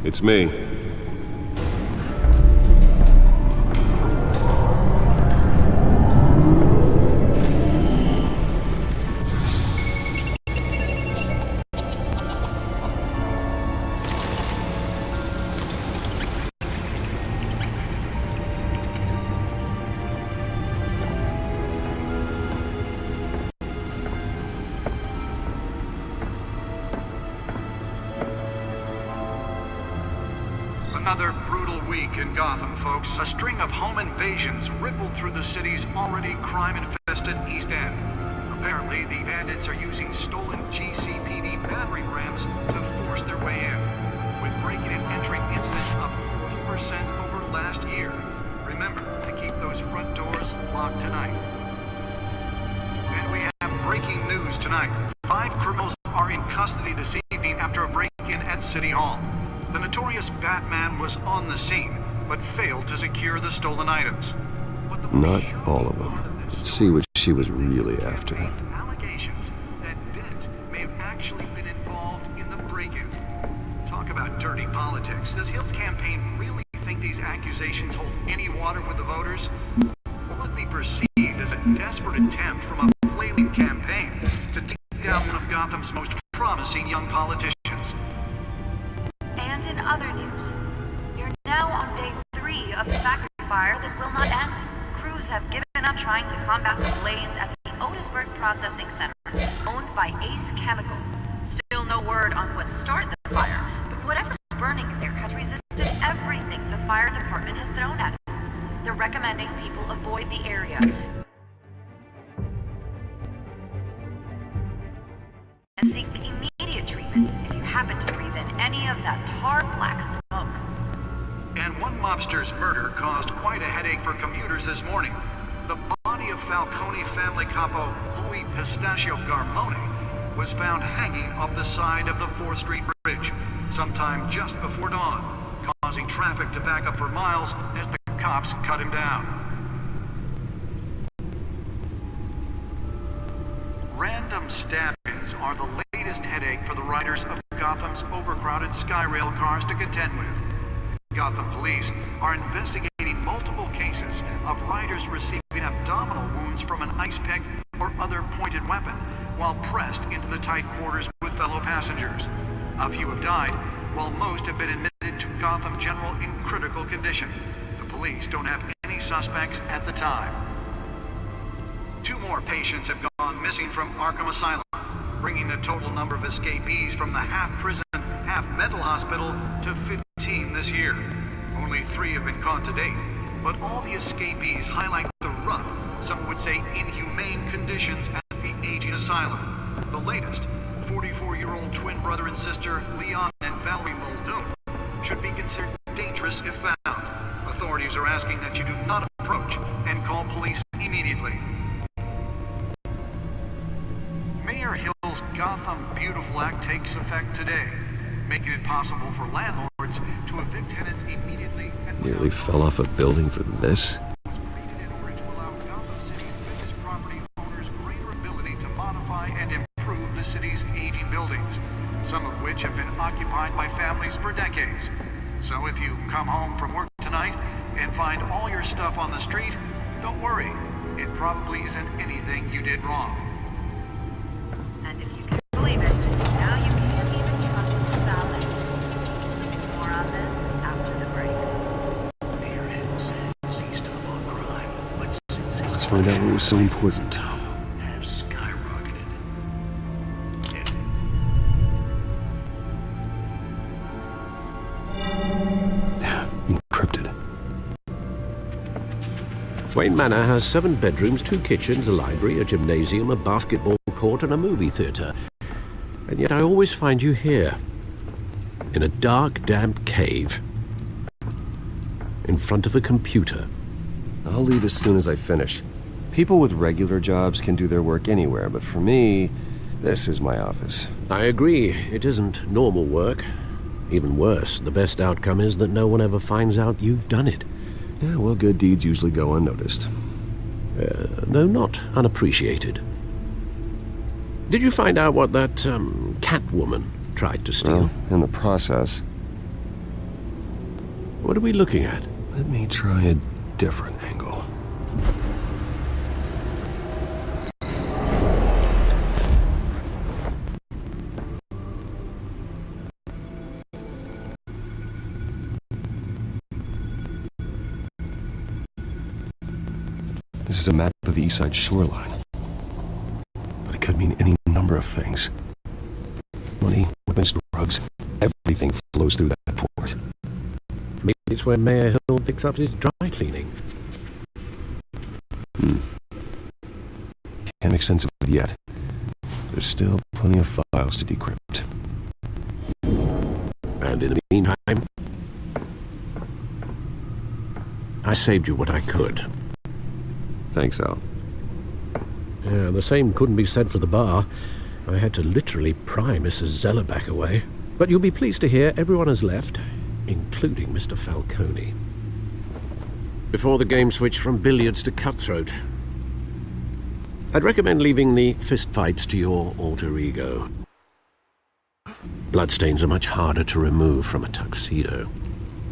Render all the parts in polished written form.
It's me. Another brutal week in Gotham, folks. A string of home invasions rippled through the city's already crime-infested East End. Apparently, the bandits are using stolen GCPD battering rams to force their way in, with break-in and entry incidents up 40% over last year. Remember to keep those front doors locked tonight. And we have breaking news tonight. 5 criminals are in custody this evening after a break-in at City Hall. The notorious Batman was on the scene, but failed to secure the stolen items. Not all of them. Let's see what she was really after. Allegations that Dent may have actually been involved in the break-in. Talk about dirty politics. Does Hill's campaign really think these accusations hold any water with the voters? Will it be perceived as a desperate attempt from a flailing campaign to take down one of Gotham's most promising young politicians? And in other news, you're now on day 3 of the factory fire that will not end. Crews have given up trying to combat the blaze at the Otisburg Processing Center, owned by Ace Chemical. Still no word on what started the fire, but whatever's burning there has resisted everything the fire department has thrown at it. They're recommending people avoid the area and seek immediate treatment if you happen to breathe in any of that tar black smoke. And one mobster's murder caused quite a headache for commuters this morning. The body of Falcone family capo Louis Pistachio Garmone was found hanging off the side of the 4th Street Bridge sometime just before dawn, causing traffic to back up for miles as the cops cut him down. Random stabbings are the latest headache for the riders of Gotham's overcrowded Skyrail cars to contend with. Gotham police are investigating multiple cases of riders receiving abdominal wounds from an ice pick or other pointed weapon while pressed into the tight quarters with fellow passengers. A few have died, while most have been admitted to Gotham General in critical condition. The police don't have any suspects at the time. 2 more patients have gone missing from Arkham Asylum, bringing the total number of escapees from the half-prison, half-mental hospital to 15 this year. Only 3 have been caught to date, but all the escapees highlight the rough, some would say inhumane conditions at the aging asylum. The latest, 44-year-old twin brother and sister Leon and Valerie Muldoon, should be considered dangerous if found. Authorities are asking that you do not approach and call police immediately. Mayor Hill's Gotham Beautiful Act takes effect today, making it possible for landlords to evict tenants immediately and Nearly fell off a building for this. created in order to allow Gotham City's business property owners greater ability to modify and improve the city's aging buildings, some of which have been occupied by families for decades. So if you come home from work tonight and find all your stuff on the street, don't worry. It probably isn't anything you did wrong. And if you can believe it, now you can't even trust the valets. More on this after the break. Mayor Hill says he's tough on crime, but since Let's find out what was so important. have skyrocketed. Encrypted. Wayne Manor has 7 bedrooms, 2 kitchens, a library, a gymnasium, a basketball court, and a movie theatre. And yet I always find you here, in a dark, damp cave, in front of a computer. I'll leave as soon as I finish. People with regular jobs can do their work anywhere, but for me, this is my office. I agree, it isn't normal work. Even worse, the best outcome is that no one ever finds out you've done it. Yeah, well, good deeds usually go unnoticed. Though not unappreciated. Did you find out what that, cat woman tried to steal? Well, in the process. What are we looking at? Let me try a different angle. This is a map of the East Side shoreline. But it could mean any number of things. Money, weapons, drugs, everything flows through that port. Maybe it's where Mayor Hill picks up his dry cleaning. Can't make sense of it yet. There's still plenty of files to decrypt. And in the meantime, I saved you what I could. Thanks, Al. Yeah, the same couldn't be said for the bar. I had to literally pry Mrs. Zellerback away. But you'll be pleased to hear everyone has left, including Mr. Falcone. Before the game switched from billiards to cutthroat. I'd recommend leaving the fistfights to your alter ego. Bloodstains are much harder to remove from a tuxedo.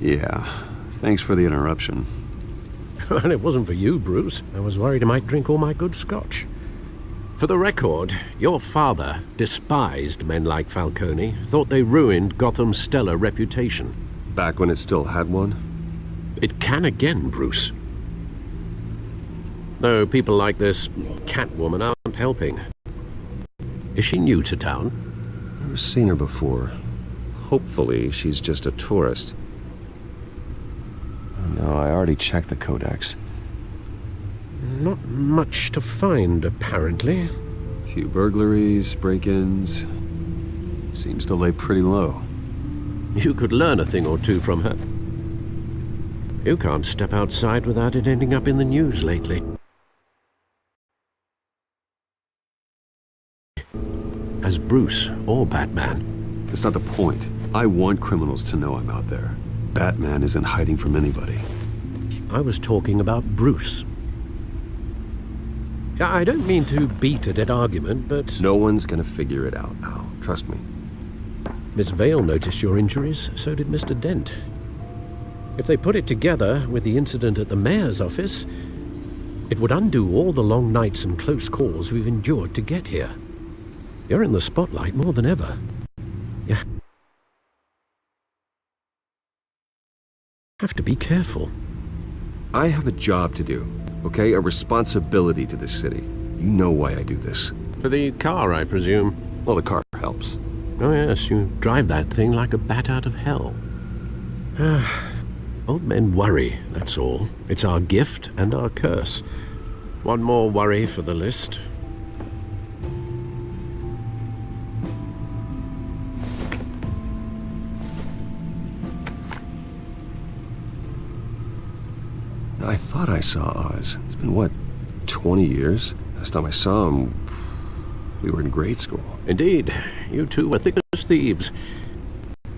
Yeah, thanks for the interruption. And it wasn't for you, Bruce. I was worried I might drink all my good scotch. For the record, your father despised men like Falcone, thought they ruined Gotham's stellar reputation. Back when it still had one? It can again, Bruce. Though people like this Catwoman aren't helping. Is she new to town? Never seen her before. Hopefully, she's just a tourist. No, I already checked the codex. Not much to find, apparently. Few burglaries, break-ins. Seems to lay pretty low. You could learn a thing or two from her. You can't step outside without it ending up in the news lately. As Bruce or Batman. That's not the point. I want criminals to know I'm out there. Batman isn't hiding from anybody. I was talking about Bruce. I don't mean to beat a dead argument, but... No one's gonna figure it out now. Trust me. Miss Vale noticed your injuries, so did Mr. Dent. If they put it together with the incident at the mayor's office, it would undo all the long nights and close calls we've endured to get here. You're in the spotlight more than ever. Yeah. Have to be careful. I have a job to do, okay? A responsibility to this city. You know why I do this. For the car, I presume. Well, the car helps. Oh yes, you drive that thing like a bat out of hell. Old men worry, that's all. It's our gift and our curse. One more worry for the list. I thought I saw Oz. It's been, what, 20 years? Last time I saw him, we were in grade school. Indeed, you two were thick as thieves.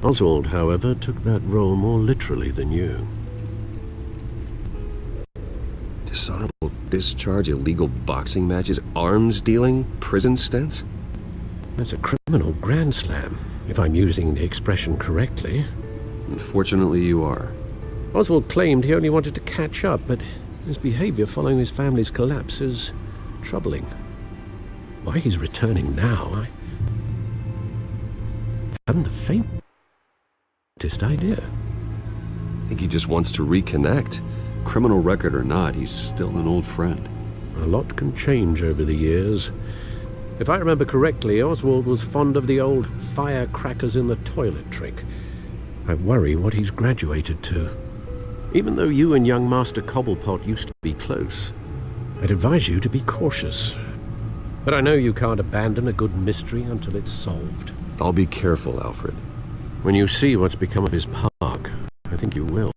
Oswald, however, took that role more literally than you. Dishonorable discharge, illegal boxing matches, arms dealing, prison stints? That's a criminal grand slam, if I'm using the expression correctly. Unfortunately, you are. Oswald claimed he only wanted to catch up, but his behavior following his family's collapse is troubling. Why he's returning now, I haven't the faintest idea. I think he just wants to reconnect. Criminal record or not, he's still an old friend. A lot can change over the years. If I remember correctly, Oswald was fond of the old firecrackers in the toilet trick. I worry what he's graduated to. Even though you and young Master Cobblepot used to be close, I'd advise you to be cautious. But I know you can't abandon a good mystery until it's solved. I'll be careful, Alfred. When you see what's become of his park, I think you will.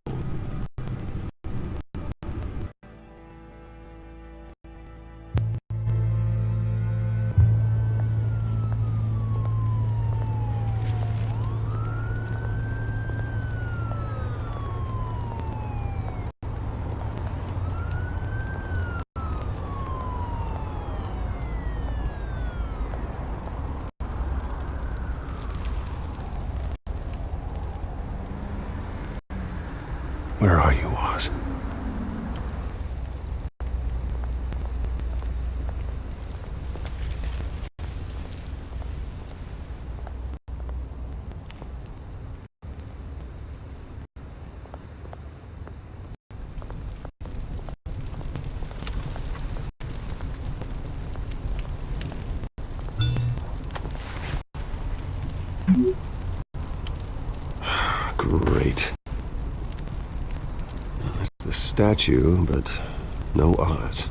Where are you, Oz? Great. There's the statue, but no Oz.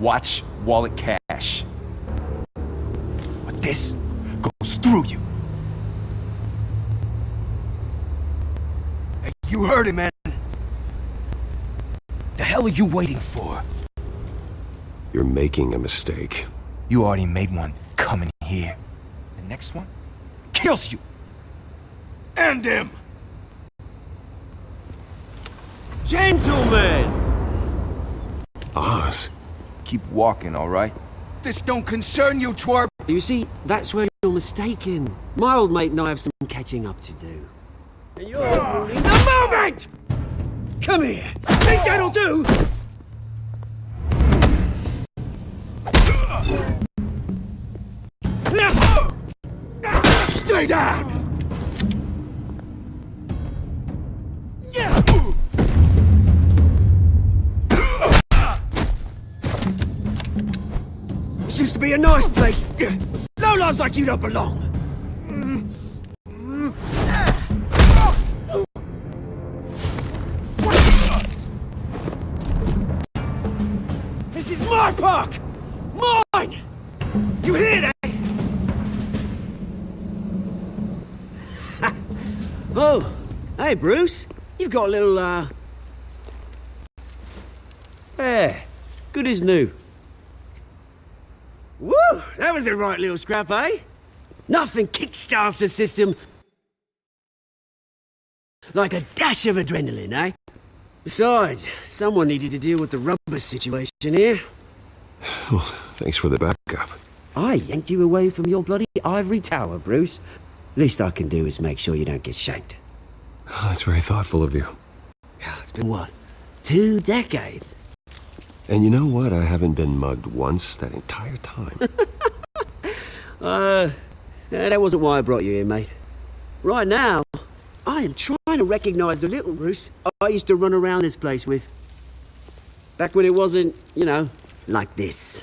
Watch wallet cash. But this goes through you. Hey, you heard it, man. The hell are you waiting for? You're making a mistake. You already made one coming here. The next one kills you. And him. Gentlemen! Oz? Keep walking, all right? This don't concern you, twerp. You see, that's where you're mistaken. My old mate and I have some catching up to do. And you're ruining the moment! Come here! Think that'll do? Stay down! This used to be a nice place. Lowlifes like you don't belong. This is my park! Mine! You hear that? Oh, hey Bruce. You've got a little, yeah, good as new. Woo! That was a right little scrap, eh? Nothing kickstarts the system like a dash of adrenaline, eh? Besides, someone needed to deal with the rubber situation here. Well, thanks for the backup. I yanked you away from your bloody ivory tower, Bruce. Least I can do is make sure you don't get shanked. Oh, that's very thoughtful of you. It's been what? 2 decades? And you know what? I haven't been mugged once that entire time. That wasn't why I brought you here, mate. Right now, I am trying to recognize the little Bruce I used to run around this place with. Back when it wasn't, you know, like this.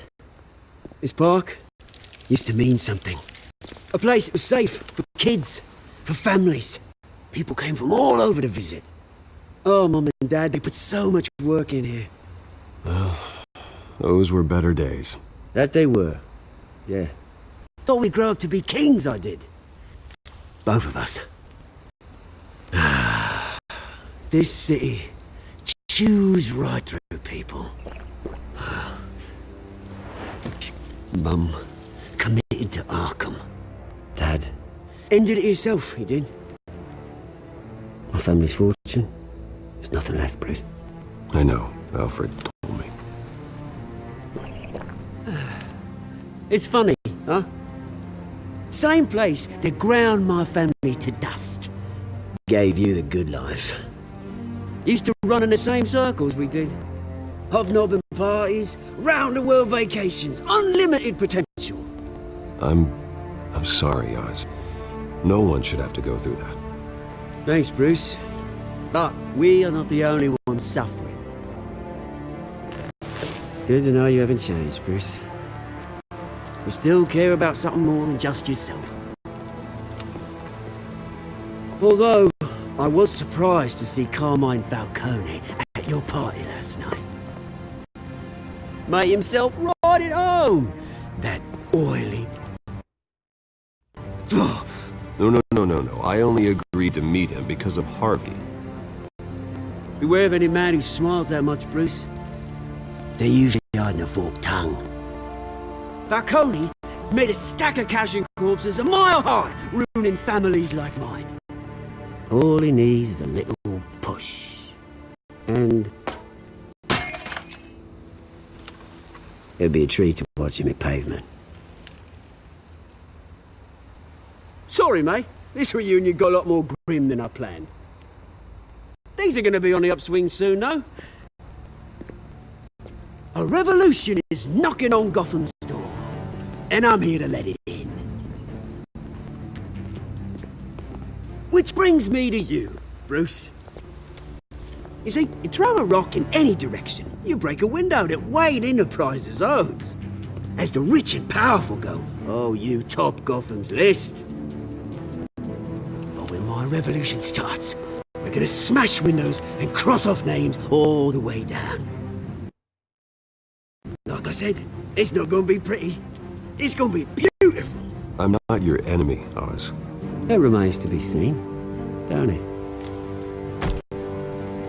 This park used to mean something. A place that was safe for kids, for families. People came from all over to visit. Oh, Mum and Dad, they put so much work in here. Well, those were better days. That they were, yeah. Thought we'd grow up to be kings, I did. Both of us. This city chews right through people. Mum committed to Arkham. Dad ended it himself, he did. My family's fortune, there's nothing left, Bruce. I know. Alfred told me. It's funny, huh? Same place that ground my family to dust. Gave you the good life. Used to run in the same circles we did. Hobnobbing parties, round-the-world vacations, unlimited potential. I'm sorry, Oz. No one should have to go through that. Thanks, Bruce. But we are not the only ones suffering. Good to know you haven't changed, Bruce. You still care about something more than just yourself. Although, I was surprised to see Carmine Falcone at your party last night. Made himself right at home. That oily... No. I only agreed to meet him because of Harvey. Beware of any man who smiles that much, Bruce. They're usually hiding a forked tongue. Falcone made a stack of cash and corpses a mile high, ruining families like mine. All he needs is a little push. And it'd be a treat to watch him at pavement. Sorry, mate. This reunion got a lot more grim than I planned. Things are going to be on the upswing soon, though. A revolution is knocking on Gotham's door, and I'm here to let it in. Which brings me to you, Bruce. You see, you throw a rock in any direction, you break a window that Wayne Enterprises owns. As the rich and powerful go, oh, you top Gotham's list. But when my revolution starts, we're gonna smash windows and cross off names all the way down. Like I said, it's not gonna be pretty. It's gonna be beautiful. I'm not your enemy, Oz. It remains to be seen, don't it?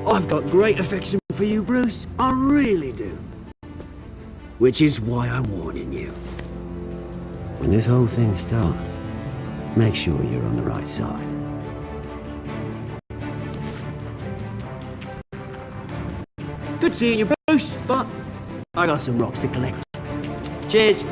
I've got great affection for you, Bruce. I really do. Which is why I'm warning you. When this whole thing starts, make sure you're on the right side. Good seeing you, Bruce, but I got some rocks to collect. Cheers.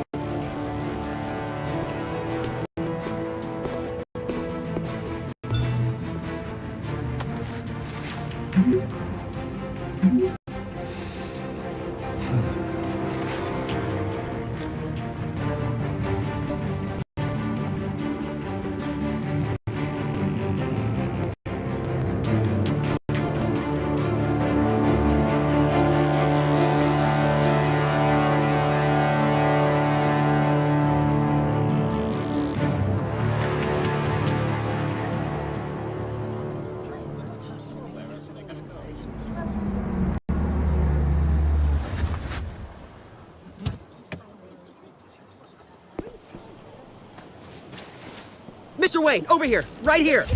Mr. Wayne, over here, right here.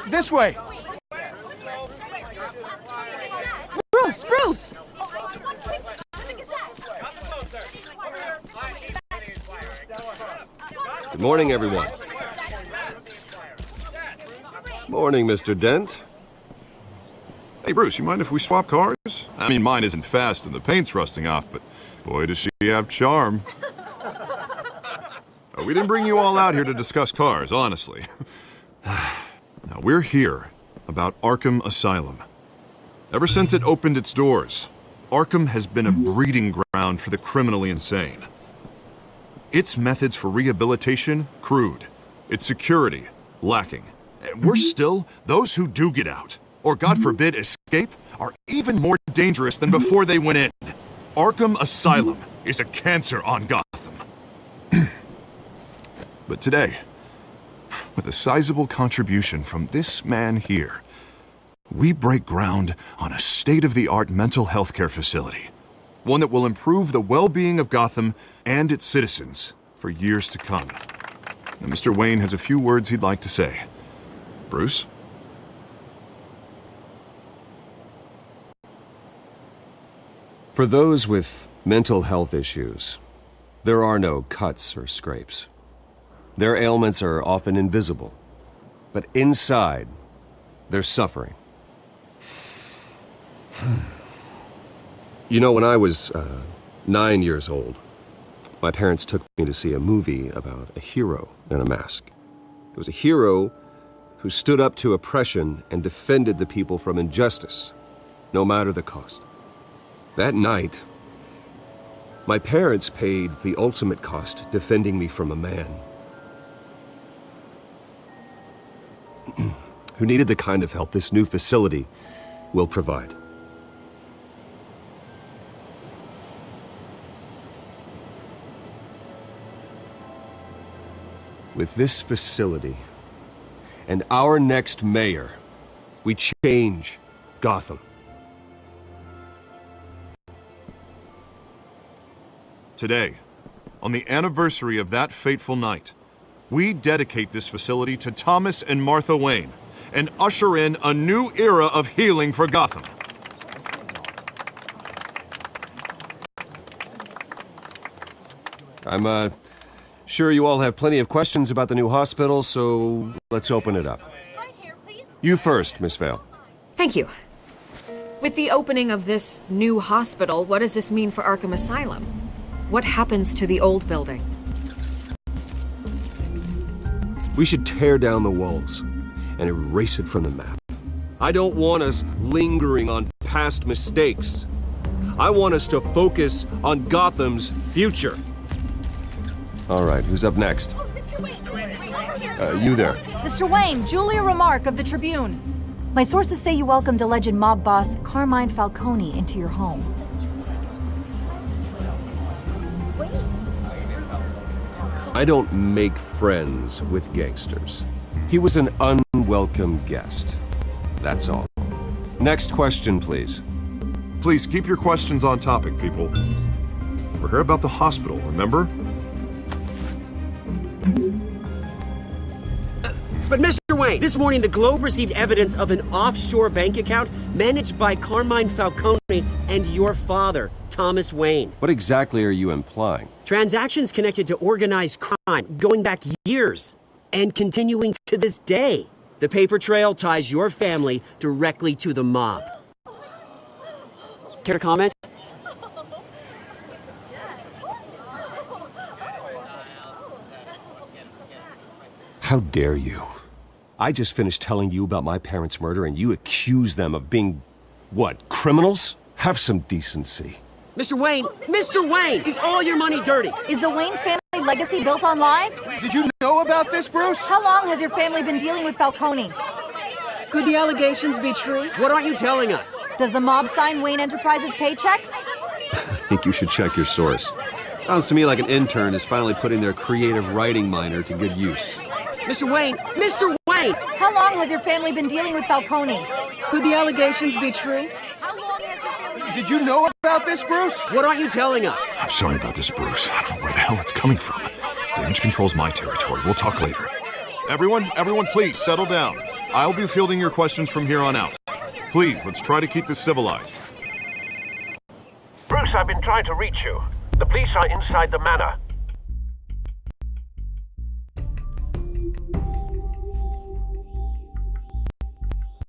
This way! Bruce! Good morning, everyone. Morning, Mr. Dent. Hey, Bruce, you mind if we swap cars? I mean, mine isn't fast and the paint's rusting off, but boy, does she have charm. We didn't bring you all out here to discuss cars, honestly. Now, we're here about Arkham Asylum. Ever since it opened its doors, Arkham has been a breeding ground for the criminally insane. Its methods for rehabilitation, crude. Its security, lacking. And worse still, those who do get out, or God forbid escape, are even more dangerous than before they went in. Arkham Asylum is a cancer on Gotham. But today, with a sizable contribution from this man here, we break ground on a state-of-the-art mental health care facility. One that will improve the well-being of Gotham and its citizens for years to come. Now, Mr. Wayne has a few words he'd like to say. Bruce? For those with mental health issues, there are no cuts or scrapes. Their ailments are often invisible, but inside, they're suffering. You know, when I was 9 years old, my parents took me to see a movie about a hero in a mask. It was a hero who stood up to oppression and defended the people from injustice, no matter the cost. That night, my parents paid the ultimate cost defending me from a man who needed the kind of help this new facility will provide. With this facility and our next mayor, we change Gotham. Today, on the anniversary of that fateful night, we dedicate this facility to Thomas and Martha Wayne and usher in a new era of healing for Gotham. I'm sure you all have plenty of questions about the new hospital, so let's open it up. You first, Miss Vale. Thank you. With the opening of this new hospital, what does this mean for Arkham Asylum? What happens to the old building? We should tear down the walls and erase it from the map. I don't want us lingering on past mistakes. I want us to focus on Gotham's future. All right, who's up next? You there. Mr. Wayne, Julia Remark of the Tribune. My sources say you welcomed alleged mob boss Carmine Falcone into your home. I don't make friends with gangsters. He was an unwelcome guest. That's all. Next question, please. Please keep your questions on topic, people. We're here about the hospital, remember? But Mr. Wayne, this morning the Globe received evidence of an offshore bank account managed by Carmine Falcone and your father, Thomas Wayne. What exactly are you implying? Transactions connected to organized crime going back years and continuing to this day. The paper trail ties your family directly to the mob. Care to comment? How dare you? I just finished telling you about my parents' murder and you accuse them of being, what, criminals? Have some decency. Mr. Wayne, is all your money dirty? Is the Wayne family legacy built on lies? Did you know about this, Bruce? How long has your family been dealing with Falcone? Could the allegations be true? What aren't you telling us? Does the mob sign Wayne Enterprises paychecks? I think you should check your source. Sounds to me like an intern is finally putting their creative writing minor to good use. Mr. Wayne! How long has your family been dealing with Falcone? Could the allegations be true? Did you know about this, Bruce? What aren't you telling us? I'm sorry about this, Bruce. I don't know where the hell it's coming from. Damage control's my territory. We'll talk later. Everyone, please, settle down. I'll be fielding your questions from here on out. Please, let's try to keep this civilized. Bruce, I've been trying to reach you. The police are inside the manor.